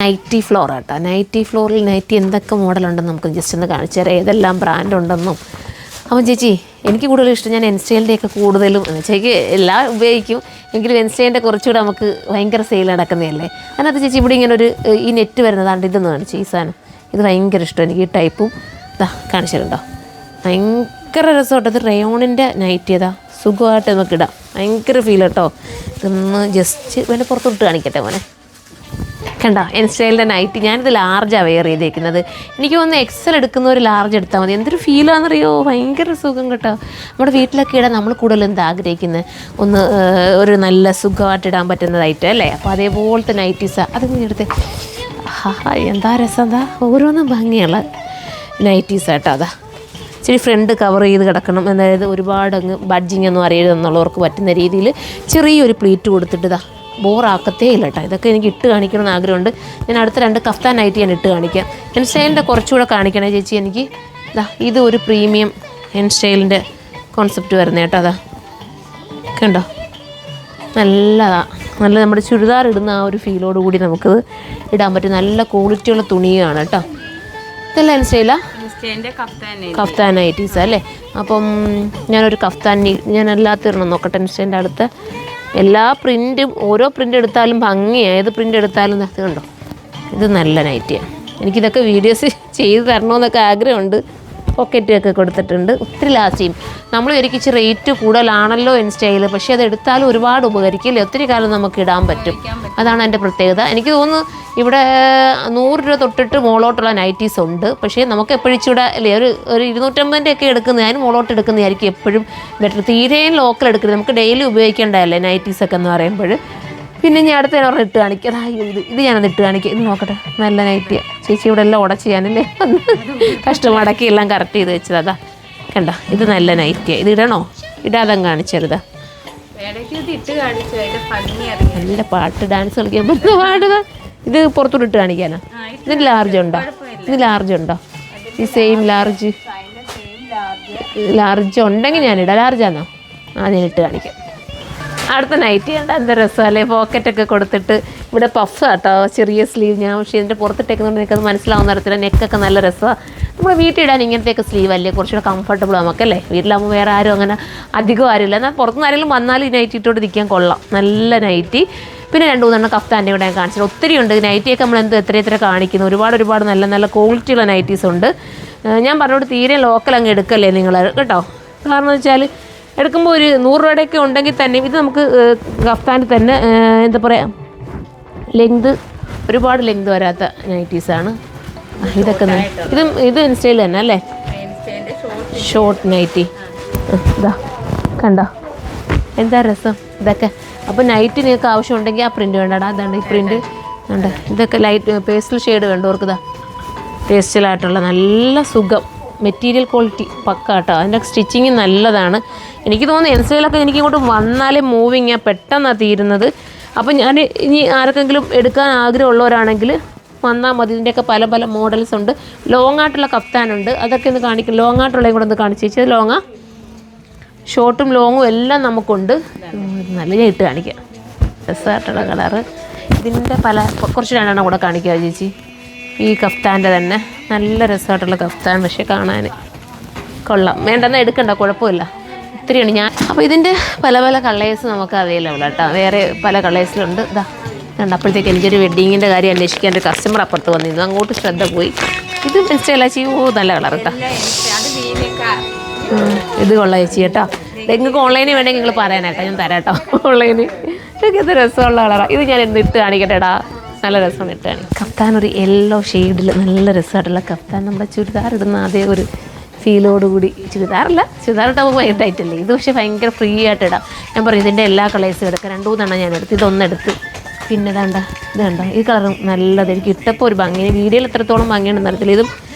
Nightie floor ആട്ടോ. Nightie ഫ്ലോറിൽ nightie എന്തൊക്കെ മോഡലുണ്ടെന്ന് നമുക്ക് ജസ്റ്റ് ഒന്ന് കാണിച്ചു തരാം, ഏതെല്ലാം ബ്രാൻഡ് ഉണ്ടെന്നും. അപ്പം ചേച്ചി എനിക്ക് കൂടുതലും ഇഷ്ടം, ഞാൻ എൻസ്റ്റൈലിൻ്റെയൊക്കെ കൂടുതലും ചേച്ചിക്ക് എല്ലാം ഉപയോഗിക്കും, എങ്കിലും എൻസ്റ്റൈലിൻ്റെ കുറച്ചുകൂടെ നമുക്ക് ഭയങ്കര സെയിൽ നടക്കുന്നതല്ലേ. അതിനകത്ത് ചേച്ചി ഇവിടെ ഇങ്ങനെ ഒരു ഈ നെറ്റ് വരുന്നതാണ്ട് ഇതൊന്ന് കാണിച്ചു. ഈ സാധനം ഇത് ഭയങ്കര ഇഷ്ടം എനിക്ക്, ഈ ടൈപ്പും ഇതാ കാണിച്ചിട്ടുണ്ടോ, ഭയങ്കര രസമാട്ടോ. ഇത് റയോണിൻ്റെ നൈറ്റി അതാ, സുഖമായിട്ട് നമുക്ക് ഇടാം, ഭയങ്കര ഫീൽ കേട്ടോ. ഇതൊന്ന് ജസ്റ്റ് പിന്നെ പുറത്തോട്ട് കാണിക്കട്ടെ മോനെ, കണ്ടോ എൻസ്റ്റൈലിൻ്റെ നൈറ്റി. ഞാനിത് ലാർജാണ് വെയർ ചെയ്തേക്കുന്നത്. എനിക്ക് തോന്നുന്നു എക്സൽ എടുക്കുന്ന ഒരു ലാർജ് എടുത്താൽ മതി. എന്തൊരു ഫീലാണെന്നറിയോ, ഭയങ്കര സുഖം കേട്ടോ. നമ്മുടെ വീട്ടിലൊക്കെ ഇടാൻ നമ്മൾ കൂടുതൽ എന്താ ആഗ്രഹിക്കുന്നത്, ഒന്ന് ഒരു നല്ല സുഖമായിട്ട് ഇടാൻ പറ്റുന്നതായിട്ട് അല്ലേ. അപ്പോൾ അതേപോലത്തെ നൈറ്റീസാണ് അതിങ്ങനെ എടുത്ത്. എന്താ രസം, എന്താ ഓരോന്നും ഭംഗിയുള്ള നൈറ്റീസാട്ടോ. അതാ ഇച്ചിരി ഫ്രണ്ട് കവർ ചെയ്ത് കിടക്കണം, അതായത് ഒരുപാട് അങ്ങ് ബഡ്ജിങ് ഒന്നും അറിയരുതെന്നുള്ളവർക്ക് പറ്റുന്ന രീതിയിൽ ചെറിയൊരു പ്ലീറ്റ് കൊടുത്തിട്ട് ഇതാ ബോറാക്കത്തേ ഇല്ല കേട്ടോ. ഇതൊക്കെ എനിക്ക് ഇട്ട് കാണിക്കണമെന്ന് ആഗ്രഹമുണ്ട്. ഞാൻ അടുത്ത 2 കഫ്താൻ നൈറ്റി ഞാൻ ഇട്ട് കാണിക്കാം. എൻസ്റ്റൈലിൻ്റെ കുറച്ചുകൂടെ കാണിക്കണേ ചേച്ചി എനിക്ക്. ഇതാ ഇത് ഒരു പ്രീമിയം എൻസ്റ്റൈലിൻ്റെ കോൺസെപ്റ്റ് വരുന്നത് കേട്ടോ. അതാ കണ്ടോ, നല്ലതാണ്, നല്ല നമ്മുടെ ചുരിദാർ ഇടുന്ന ആ ഒരു ഫീലോട് കൂടി നമുക്കത് ഇടാൻ പറ്റും. നല്ല ക്വാളിറ്റിയുള്ള തുണിയാണ് കേട്ടോ. ഇതെല്ലാം എൻസ്റ്റൈലാണ്, കഫ്താൻ നൈറ്റീസാണ് അല്ലേ. അപ്പം ഞാനൊരു കഫ്താൻ ഞാൻ എല്ലാത്തിടണം നോക്കട്ടെ. എൻസ്റ്റൈലിൻ്റെ അടുത്ത് എല്ലാ പ്രിൻറ്റും, ഓരോ പ്രിൻ്റ് എടുത്താലും ഭംഗിയാണ്, ഏത് പ്രിൻ്റ് എടുത്താലും ഇത് കണ്ടോ, ഇത് നല്ല നൈറ്റിയാണ്. എനിക്കിതൊക്കെ വീഡിയോസ് ചെയ്ത് തരണമെന്നൊക്കെ ആഗ്രഹമുണ്ട്. പോക്കറ്റൊക്കെ കൊടുത്തിട്ടുണ്ട്, ഒത്തിരി ലാസ്റ്റ് ചെയ്യും. നമ്മൾ ഒരിക്കലും റേറ്റ് കൂടുതലാണല്ലോ എൻസ്റ്റൈൽ, പക്ഷേ അത് എടുത്താലും ഒരുപാട് ഉപകരിക്കില്ലേ, ഒത്തിരി കാലം നമുക്ക് ഇടാൻ പറ്റും. അതാണ് എൻ്റെ പ്രത്യേകത. എനിക്ക് തോന്നുന്നു ഇവിടെ 100 രൂപ തൊട്ടിട്ട് മോളോട്ടുള്ള നൈറ്റീസ് ഉണ്ട്. പക്ഷേ നമുക്ക് എപ്പോഴും ഇച്ചിടെ അല്ലേ ഒരു 250 ഒക്കെ എടുക്കുന്നത്, അതിന് മോളോട്ട് എടുക്കുന്നതായിരിക്കും എപ്പോഴും ബെറ്റർ. തീരെയും ലോക്കൽ എടുക്കുന്നത്, നമുക്ക് ഡെയിലി ഉപയോഗിക്കേണ്ടതല്ലേ നൈറ്റീസൊക്കെ എന്ന് പറയുമ്പോൾ. പിന്നെ ഞാൻ അടുത്ത ഒരെണ്ണം ഇട്ട് കാണിക്കാം. ഇത് ഞാനൊന്ന് ഇട്ട് കാണിക്കാം. ഇത് നോക്കട്ടെ, നല്ല നൈറ്റിയാണ് ചേച്ചി. ഇവിടെ എല്ലാം ഉടച്ച് ചെയ്യാനല്ലേ കഷ്ടമടക്കി എല്ലാം കറക്റ്റ് ചെയ്ത് വെച്ചത്. അതാ കണ്ട, ഇത് നല്ല നൈറ്റിയാണ്. ഇത് ഇടണോ, ഇടാതെ കാണിച്ചരുതാ. നല്ല പാട്ട് ഡാൻസ് കളിക്കാൻ പറ്റുന്ന പാടുക. ഇത് പുറത്തോട്ട് ഇട്ട് കാണിക്കാനാ. ഇതിന് ലാർജ് ഉണ്ടോ, ഇത് ലാർജ് ഉണ്ടോ, ഈ സെയിം ലാർജ് ഉണ്ടെങ്കിൽ ഞാനിടാം. ലാർജാണോ, അതിനിട്ട് കാണിക്കാം. അടുത്ത നൈറ്റി ഉണ്ട്, എന്താ രസമല്ലേ, പോക്കറ്റൊക്കെ കൊടുത്തിട്ട് ഇവിടെ പഫ് കേട്ടോ, ചെറിയ സ്ലീവ്. ഞാൻ പക്ഷേ ഇതിൻ്റെ പുറത്തിട്ടേക്കുന്നുണ്ട്, എനിക്കത് മനസ്സിലാവുന്ന തരത്തില്ല. നെക്കൊക്കെ നല്ല രസമാണ്. നമ്മൾ വീട്ടിലിടാൻ ഇങ്ങനത്തെയൊക്കെ സ്ലീവ് അല്ലേ കുറച്ചുകൂടെ കംഫർട്ടബിൾ നമുക്കല്ലേ. വീട്ടിലാകുമ്പോൾ വേറെ ആരും അങ്ങനെ അധികം ആരുമില്ല, എന്നാൽ പുറത്തുനിന്ന് ആരെങ്കിലും വന്നാൽ ഈ നൈറ്റി ഇട്ടോട്ട് നിൽക്കാൻ കൊള്ളാം, നല്ല നൈറ്റി. പിന്നെ 2-3 കഫ്താൻ്റെ ഇവിടെ ഞാൻ കാണിച്ചത് ഒത്തിരി ഉണ്ട്. നൈറ്റിയൊക്കെ നമ്മൾ എത്ര കാണിക്കുന്നു, ഒരുപാട് നല്ല നല്ല ക്വാളിറ്റിയുള്ള നൈറ്റീസ് ഉണ്ട്. ഞാൻ പറഞ്ഞോട് തീരെ ലോക്കൽ അങ്ങ് എടുക്കല്ലേ നിങ്ങൾ കേട്ടോ. കാരണം വെച്ചാൽ എടുക്കുമ്പോൾ ഒരു 100 രൂപയുടെയൊക്കെ ഉണ്ടെങ്കിൽ തന്നെ ഇത് നമുക്ക് കഫ്താനിൽ തന്നെ എന്താ പറയുക, ഒരുപാട് ലെങ്ത് വരാത്ത നൈറ്റീസാണ് ഇതൊക്കെ. ഇത് ഇൻസ്റ്റയിൽ തന്നെ അല്ലേ, ഷോർട്ട് നൈറ്റി. ഇതാ കണ്ടോ, എന്താ രസം ഇതൊക്കെ. അപ്പോൾ നൈറ്റ് നിങ്ങൾക്ക് ആവശ്യമുണ്ടെങ്കിൽ ആ പ്രിൻ്റ് വേണ്ടടാ, അതാണ് ഈ പ്രിൻ്റ് ഉണ്ട്. ഇതൊക്കെ ലൈറ്റ് പേസ്റ്റൽ ഷെയ്ഡ് വേണ്ടവർക്ക് ഇതാ പേസ്റ്റലായിട്ടുള്ള നല്ല സുഖം, മെറ്റീരിയൽ ക്വാളിറ്റി പക്ക കേട്ടോ. അതിൻ്റെ സ്റ്റിച്ചിങ് നല്ലതാണ്. എനിക്ക് തോന്നുന്നു എൻസ്റ്റൈലൊക്കെ എനിക്ക് ഇങ്ങോട്ട് വന്നാലേ മൂവിങ് പെട്ടെന്നാണ് തീരുന്നത്. അപ്പം ഞാൻ ഇനി ആർക്കെങ്കിലും എടുക്കാൻ ആഗ്രഹമുള്ളവരാണെങ്കിൽ വന്നാൽ മതി. ഇതിൻ്റെയൊക്കെ പല മോഡൽസ് ഉണ്ട്. ലോങ് ആയിട്ടുള്ള കഫ്താനുണ്ട്, അതൊക്കെ ഒന്ന് കാണിക്കും. ലോങ് ആയിട്ടുള്ളതും കൂടെ ഒന്ന് കാണിച്ചു വെച്ചാൽ, ലോങ്ങാ ഷോർട്ടും ലോങ്ങും എല്ലാം നമുക്കുണ്ട്. നല്ല ഞാൻ ഇട്ട് കാണിക്കാം, രസമായിട്ടുള്ള കളറ്. ഇതിൻ്റെ കുറച്ച് 2 എണ്ണം കൂടെ കാണിക്കുക ചേച്ചി. ഈ കഫ്താൻ്റെ തന്നെ നല്ല രസമായിട്ടുള്ള കഫ്താൻ, പക്ഷേ കാണാൻ കൊള്ളാം. വേണ്ടെന്നാൽ എടുക്കണ്ട, കുഴപ്പമില്ല, ഒത്തിരിയാണ്. അപ്പോൾ ഇതിൻ്റെ പല കളേഴ്സ് നമുക്ക് അവൈലബിൾ കേട്ടോ, വേറെ പല കളേഴ്സിലുണ്ട്. ഇതാ കണ്ടപ്പോഴത്തേക്ക് എനിക്കൊരു വെഡ്ഡിങ്ങിൻ്റെ കാര്യം അന്വേഷിക്കാൻ ഒരു കസ്റ്റമർ അപ്പുറത്ത് വന്നിരുന്നു, അങ്ങോട്ട് ശ്രദ്ധ പോയി. ഇത് ഇൻസ്റ്റയിലാ ചെയ്യൂ, നല്ല കളർ കേട്ടോ. ഇത് കൊള്ളാം ചേച്ചി കേട്ടോ. നിങ്ങൾക്ക് ഓൺലൈനിൽ വേണമെങ്കിൽ നിങ്ങൾ പറയാനായിട്ടോ, ഞാൻ തരാം കേട്ടോ ഓൺലൈനിൽ. ഇതൊക്കെ ഇത് രസമുള്ള കളറാണ്. ഇത് ഞാൻ ഇട്ട് കാണിക്കട്ടെടാ, നല്ല രസമാണ് ഇട്ട് കാണിക്കും. കഫ്താൻ ഒരു യെല്ലോ ഷെയ്ഡിൽ നല്ല രസമായിട്ടുള്ള കഫ്താൻ, നമ്മുടെ ചുരിദാർ ഇടുന്ന അതേ ഒരു ഫീലോടുകൂടി. ചുരിദാറിട്ട് നമുക്ക് ഭയങ്കര ടൈറ്റല്ലേ, ഇത് പക്ഷേ ഭയങ്കര ഫ്രീ ആയിട്ട് ഇടാം. ഞാൻ പറയും ഇതിൻ്റെ എല്ലാ കളേഴ്സും എടുക്കാം. 2-3 എണ്ണം ഞാൻ എടുത്ത്, ഇതൊന്നെടുത്ത്. പിന്നെ ഇത് കണ്ടോ, ഈ കളറും നല്ലത്. എനിക്ക് ഇട്ടപ്പോൾ ഒരു ഭംഗി, വീഡിയോയിൽ എത്രത്തോളം ഭംഗിയുണ്ടെന്ന് അറിയത്തില്ല. ഇതും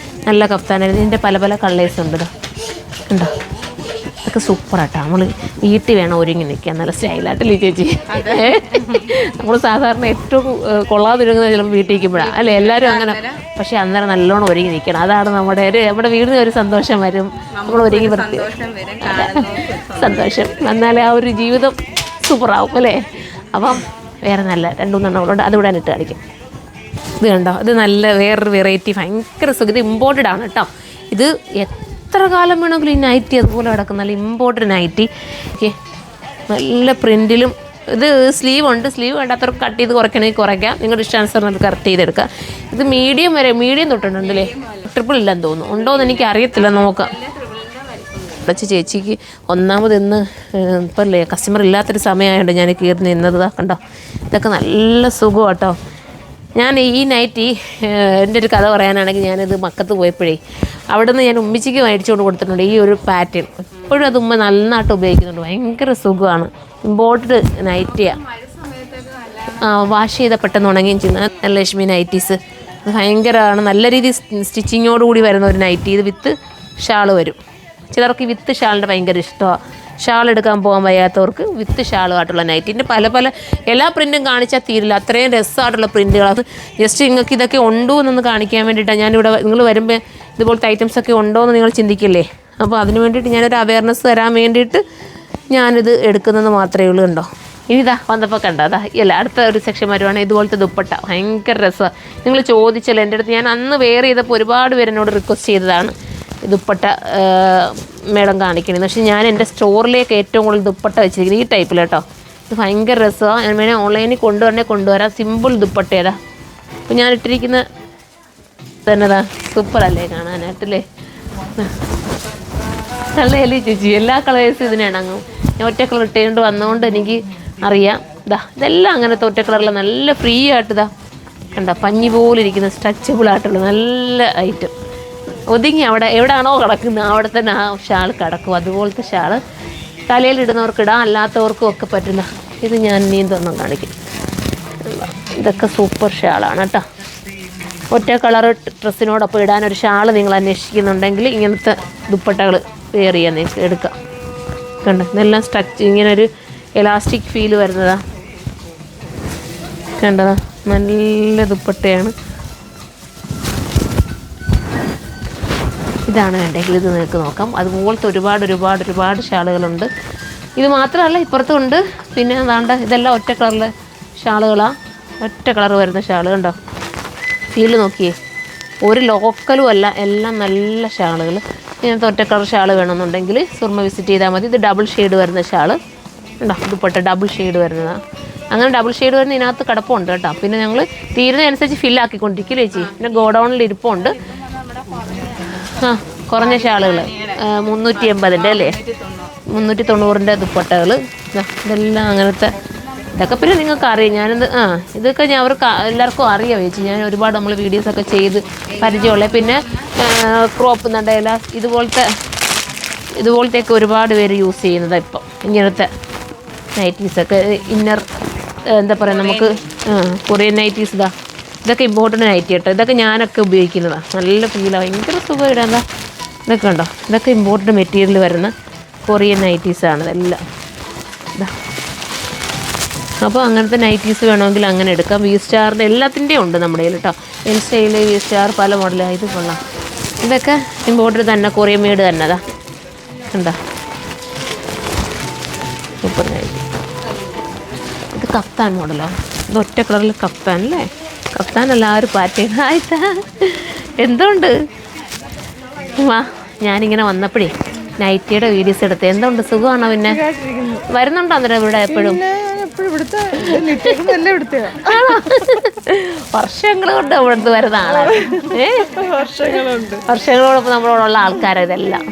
നല്ല കഫ്താനായിരുന്നു. ഇതിൻ്റെ പല കളേഴ്സ് ഉണ്ട്. ഇതാ കണ്ടോ, ഇതൊക്കെ സൂപ്പറാട്ടോ. നമ്മൾ വീട്ടിൽ വേണം ഒരുങ്ങി നിൽക്കാൻ, നല്ല സ്റ്റൈലായിട്ടല്ലേ ചേച്ചി. നമ്മൾ സാധാരണ ഏറ്റവും കൊള്ളാതിരുന്നത് ചിലപ്പോൾ വീട്ടിൽ നിൽക്കുമ്പോഴാണ് അല്ലേ, എല്ലാവരും അങ്ങനെ. പക്ഷേ അന്നേരം നല്ലോണം ഒരുങ്ങി നിൽക്കണം, അതാണ് നമ്മുടെ വീടിന് ഒരു സന്തോഷം വരും. നമ്മൾ ഒരുങ്ങി സന്തോഷം എന്നാലേ ആ ഒരു ജീവിതം സൂപ്പറാവും അല്ലേ. അപ്പം വേറെ നല്ല 2-3 എണ്ണം കൂടെ അതുകൂടെ ഇട്ട് കാണിക്കും. ഇത് കണ്ടോ, ഇത് നല്ല വേറൊരു വെറൈറ്റി, ഭയങ്കര സുഖം. ഇത് ഇമ്പോർട്ടഡ് ആണ് കേട്ടോ. ഇത് എത്ര കാലം വേണമെങ്കിലും ഈ നൈറ്റി അതുപോലെ കിടക്കും. നല്ല ഇമ്പോർട്ടഡ് നൈറ്റി. ഓക്കെ, നല്ല പ്രിൻറ്റിലും. ഇത് സ്ലീവ് ഉണ്ട്, സ്ലീവ് വേണ്ടാത്തവർക്ക് കട്ട് ചെയ്ത് കുറയ്ക്കണമെങ്കിൽ കുറയ്ക്കാം, നിങ്ങളുടെ ഇഷ്ടാനുസരണം അത് കറക്റ്റ് ചെയ്തെടുക്കാം. ഇത് മീഡിയം വരെ, മീഡിയം തൊട്ടുണ്ടല്ലേ, ട്രിപ്പിൾ ഇല്ലെന്ന് തോന്നുന്നു, ഉണ്ടോയെന്ന് എനിക്ക് അറിയത്തില്ല, നോക്കാം. അടച്ച് ചേച്ചിക്ക് ഒന്നാമത് ഇന്ന് ഇപ്പം അല്ലേ കസ്റ്റമർ ഇല്ലാത്തൊരു സമയമായതുകൊണ്ട് ഞാൻ കയറി നിന്നത്. കണ്ടോ, ഇതൊക്കെ നല്ല സുഖം കേട്ടോ. ഞാൻ ഈ നൈറ്റി, എൻ്റെ ഒരു കഥ പറയാനാണെങ്കിൽ, ഞാനിത് മക്കത്ത് പോയപ്പോഴേ അവിടെ നിന്ന് ഞാൻ ഉമ്മിച്ചിക്ക് മേടിച്ചുകൊണ്ട് കൊടുത്തിട്ടുണ്ട് ഈ ഒരു പാറ്റേൺ. എപ്പോഴും അത് ഉമ്മ നന്നായിട്ട് ഉപയോഗിക്കുന്നുണ്ട്, ഭയങ്കര സുഖമാണ്. ഇമ്പോർട്ടഡ് നൈറ്റിയാണ്, വാഷ് ചെയ്ത പെട്ടെന്ന് ഉണങ്ങുകയും ചെയ്യുന്ന ലക്ഷ്മി നൈറ്റീസ്. ഇത് ഭയങ്കരമാണ്, നല്ല രീതിയിൽ സ്റ്റിച്ചിങ്ങോടുകൂടി വരുന്ന ഒരു നൈറ്റി. ഇത് വിത്ത് ഷാള് വരും. ചിലർക്ക് വിത്ത് ഷാളിൻ്റെ ഭയങ്കര ഇഷ്ടമാണ്. ഷാൾ എടുക്കാൻ പോകാൻ വയ്യാത്തവർക്ക് വിത്ത് ഷാളുമായിട്ടുള്ള നൈറ്റിൻ്റെ പല പല എല്ലാ പ്രിൻറ്റും കാണിച്ചാൽ തീരില്ല, അത്രയും രസമായിട്ടുള്ള പ്രിൻറ്റുകൾ. അത് ജസ്റ്റ് നിങ്ങൾക്ക് ഇതൊക്കെ ഉണ്ടോ എന്നൊന്ന് കാണിക്കാൻ വേണ്ടിയിട്ടാണ് ഞാനിവിടെ. നിങ്ങൾ വരുമ്പോൾ ഇതുപോലത്തെ ഐറ്റംസൊക്കെ ഉണ്ടോ എന്ന് നിങ്ങൾ ചിന്തിക്കില്ലേ, അപ്പോൾ അതിന് വേണ്ടിയിട്ട് ഞാനൊരു അവയർനെസ് തരാൻ വേണ്ടിയിട്ട് ഞാനിത് എടുക്കുന്നത് മാത്രമേ ഉള്ളൂ. കണ്ടോ, ഇനിതാ വന്നപ്പോൾ കണ്ടോ, അതാ ഇല്ല അടുത്ത ഒരു സെക്ഷൻ വരുവാണെങ്കിൽ ഇതുപോലത്തെ ദുപ്പട്ട ഭയങ്കര രസമാണ്. നിങ്ങൾ ചോദിച്ചല്ലോ എൻ്റെ അടുത്ത്, ഞാൻ അന്ന് വെയർ ചെയ്തപ്പോൾ ഒരുപാട് പേര് എന്നോട് റിക്വസ്റ്റ് ചെയ്തതാണ് ദുപ്പട്ട മേഡം കാണിക്കണമെന്ന്. പക്ഷേ ഞാൻ എൻ്റെ സ്റ്റോറിലേക്ക് ഏറ്റവും കൂടുതൽ ദുപ്പട്ട വെച്ചിരിക്കുന്നത് ഈ ടൈപ്പിൽ കേട്ടോ. ഇത് ഭയങ്കര രസമാണ്. ഞാൻ വേണേൽ ഓൺലൈനിൽ കൊണ്ടുവരാം. സിമ്പിൾ ദുപ്പട്ട ഏതാ. അപ്പോൾ ഞാൻ ഇട്ടിരിക്കുന്ന തന്നെതാ സൂപ്പറല്ലേ കാണാനായിട്ടല്ലേ, നല്ലതല്ലേ ചേച്ചി. എല്ലാ കളേഴ്സും ഇതിനിണങ്ങും. ഞാൻ ഒറ്റ കളർ ഇട്ടുകൊണ്ട് വന്നതുകൊണ്ട് എനിക്ക് അറിയാം. ഇതെല്ലാം അങ്ങനത്തെ ഒറ്റ കളറിൽ നല്ല ഫ്രീ ആയിട്ട് കണ്ടോ, പഞ്ഞി പോലെ ഇരിക്കുന്ന സ്ട്രെച്ചബിൾ ആയിട്ടുള്ള നല്ല ഐറ്റം. ഒതുങ്ങി അവിടെ എവിടെയാണോ കിടക്കുന്നത് അവിടെ തന്നെ ആ ഷാൾ കിടക്കും. അതുപോലത്തെ ഷാള് തലയിലിടുന്നവർക്കിടാം, അല്ലാത്തവർക്കും ഒക്കെ പറ്റുന്ന. ഇത് ഞാൻ നീന്തൊന്നും കാണിക്കും. ഇതൊക്കെ സൂപ്പർ ഷാളാണ് കേട്ടോ. ഒറ്റ കളർ ഡ്രസ്സിനോടൊപ്പം ഇടാനൊരു ഷാൾ നിങ്ങൾ അന്വേഷിക്കുന്നുണ്ടെങ്കിൽ ഇങ്ങനത്തെ ദുപ്പട്ടകൾ വെയർ ചെയ്യാൻ നിങ്ങൾക്ക് എടുക്കാം. കണ്ടോ, ഇതെല്ലാം ഇങ്ങനൊരു എലാസ്റ്റിക് ഫീൽ വരുന്നതാ. കണ്ടതാ, നല്ല ദുപ്പട്ടയാണ്. ഇതാണ് വേണ്ടെങ്കിൽ ഇത് നിങ്ങൾക്ക് നോക്കാം. അതുപോലത്തെ ഒരുപാട് ഷാളുകളുണ്ട്. ഇത് മാത്രമല്ല ഇപ്പുറത്തും ഉണ്ട്. പിന്നെ അതാണ്ട് ഇതെല്ലാം ഒറ്റ കളറിലെ ഷാളുകളാണ്, ഒറ്റ കളർ വരുന്ന ഷാൾ. കണ്ടോ, ഫീല് നോക്കിയേ, ഒരു ലോക്കലും അല്ല, എല്ലാം നല്ല ഷാളുകൾ. ഇങ്ങനത്തെ ഒറ്റ കളർ ഷാൾ വേണമെന്നുണ്ടെങ്കിൽ സുർമ വിസിറ്റ് ചെയ്താൽ മതി. ഇത് ഡബിൾ ഷെയ്ഡ് വരുന്ന ഷാള് ഉണ്ടോ, ദുപ്പട്ട ഡബിൾ ഷെയ്ഡ് വരുന്നതാണ്. അങ്ങനെ ഡബിൾ ഷെയ്ഡ് വരുന്ന ഇതിനകത്ത് കിടപ്പുണ്ട് കേട്ടോ. പിന്നെ ഞങ്ങൾ തീരുന്നതനുസരിച്ച് ഫില്ലാക്കിക്കൊണ്ടിരിക്കും ചേച്ചി. പിന്നെ ഗോഡൗണിൽ ഇരിപ്പുണ്ട്. കുറഞ്ഞ ഷാളുകൾ 380 അല്ലേ, 390 ദുപ്പട്ടകൾ. ഇതെല്ലാം അങ്ങനത്തെ. ഇതൊക്കെ പിന്നെ നിങ്ങൾക്ക് അറിയാം. ഞാനിത് ഇതൊക്കെ അവർക്ക് എല്ലാവർക്കും അറിയാം ചേച്ചി. ഞാൻ ഒരുപാട് നമ്മൾ വീഡിയോസൊക്കെ ചെയ്ത് പരിചയമുള്ള. പിന്നെ ക്രോപ്പ് നടയില ഇതുപോലത്തെയൊക്കെ ഒരുപാട് പേര് യൂസ് ചെയ്യുന്നത് ഇപ്പം. ഇങ്ങനത്തെ നൈറ്റീസൊക്കെ ഇന്നർ എന്താ പറയുക, നമുക്ക് കൊറിയൻ നൈറ്റീസ്. ഇതൊക്കെ ഇമ്പോർട്ടൻ്റ് നൈറ്റി കേട്ടോ. ഇതൊക്കെ ഞാനൊക്കെ ഉപയോഗിക്കുന്നതാണ്. നല്ല ഫീലാണ്, ഭയങ്കര സുഖം ഇടാൻ. ഇതൊക്കെ ഉണ്ടോ, ഇതൊക്കെ ഇമ്പോർട്ടൻ്റ് മെറ്റീരിയൽ വരുന്ന കൊറിയൻ നൈറ്റീസാണ് ഇതെല്ലാം. അപ്പോൾ അങ്ങനത്തെ നൈറ്റീസ് വേണമെങ്കിൽ അങ്ങനെ എടുക്കാം. വി സ്റ്റാറിൻ്റെ എല്ലാത്തിൻ്റെയും ഉണ്ട് നമ്മുടെ കയ്യിൽ കേട്ടോ. എൻ സ്റ്റൈൽ, വി സ്റ്റാർ, പല മോഡലാണ്. ഇത് കൊള്ളാം. ഇതൊക്കെ ഇമ്പോർട്ടൻ്റ് തന്നെ, കൊറിയൻ മെയ്ഡ് തന്നെ. ഉണ്ടോ, സൂപ്പർ നൈറ്റി. ഇത് കഫ്താൻ മോഡലോ, ഇത് ഒറ്റ കളറിൽ കഫ്താൻ അല്ലേ, കഫ്താനല്ല ആ ഒരു പാറ്റേൺ. ആയിട്ടാ എന്തുകൊണ്ട് വാ, ഞാനിങ്ങനെ വന്നപ്പോഴേ നൈറ്റിയുടെ വീഡിയോസ് എടുത്ത്. എന്തുകൊണ്ട് സുഖമാണോ? പിന്നെ വരുന്നുണ്ടോ അന്നേരം ഇവിടെ എപ്പോഴും? വർഷങ്ങൾ കൊണ്ട് ഇവിടുത്തെ വരുന്ന ആളാണ്. വർഷങ്ങളോടൊപ്പം നമ്മളോടുള്ള ആൾക്കാരാണ് ഇതെല്ലാം.